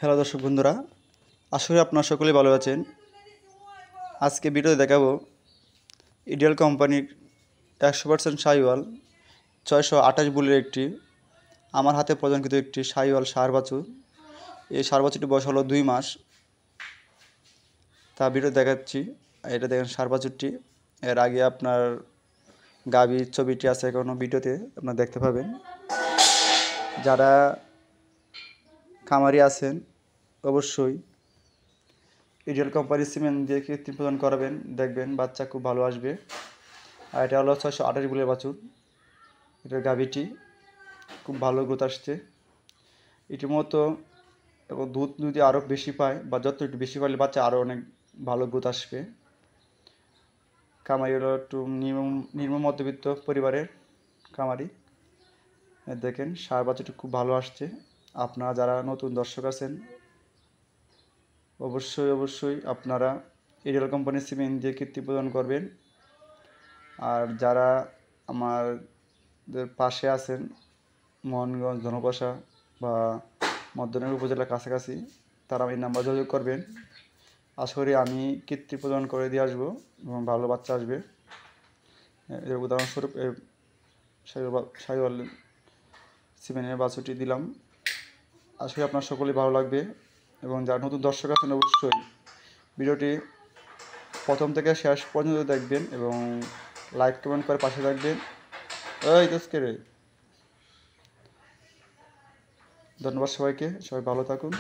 Hello দর্শক বন্ধুরা, আশা করি আপনারা সকলেই ভালো আছেন। আজকে ভিডিওতে দেখাবো ইডিয়াল কোম্পানির 100% শাহিওয়াল 628 বুলের একটি আমার হাতে প্রদানকৃত একটি শাহিওয়াল ষাঁড় বাছুর। এই ষাঁড় বাছুরটি বয়স হলো 2 মাস। তা ভিডিও দেখাচ্ছি। এটা দেখেন ষাঁড় বাছুরটি। এর আগে আপনার গাভীর ছবিটি আছে কোনো ভিডিওতে আপনারা দেখতে পাবেন। যারা খামারি আছেন অবশ্যই ইডিয়াল কোম্পানির সিমেন্ট দিয়ে কৃত্রিম প্রদান করাবেন, দেখবেন বাচ্চা খুব ভালো আসবে। আর এটা হলো 628 বুলের বাছুর। এটার গাভীটি খুব ভালো গ্রোথ আসছে ইতিমধ্যে, এবং দুধ যদি আরও বেশি পায় বা যত একটু বেশি পাইলে বাচ্চা আরও অনেক ভালো গ্রোথ আসবে। খামারি হলো একটু নিম্ন মধ্যবিত্ত পরিবারের খামারি। দেখেন ষাঁড় বাচ্চাটি খুব ভালো আসছে। আপনারা যারা নতুন দর্শক আছেন অবশ্যই আপনারা ইডিয়াল কোম্পানির সিমেন্ট দিয়ে কৃত্রিম প্রদান করবেন। আর যারা আমাদের পাশে আছেন মোহনগঞ্জ, ধনপাশা বা মধ্যনগর উপজেলার কাছাকাছি, তারা এই নাম্বার যোগাযোগ করবেন। আশা করি আমি কৃত্রিম প্রদান করে দিয়ে আসবো এবং ভালো বাচ্চা আসবে। এর উদাহরণস্বরূপ শাহিওয়াল সিমেন্টের বাছুরটি দিলাম। আশা করি আপনার সকলেই ভালো লাগবে, এবং যারা নতুন দর্শক আছেন অবশ্যই ভিডিওটি প্রথম থেকে শেষ পর্যন্ত দেখবেন এবং লাইক কমেন্ট করে পাশে থাকবেন। ধন্যবাদ সবাইকে, সবাই ভালো থাকুন।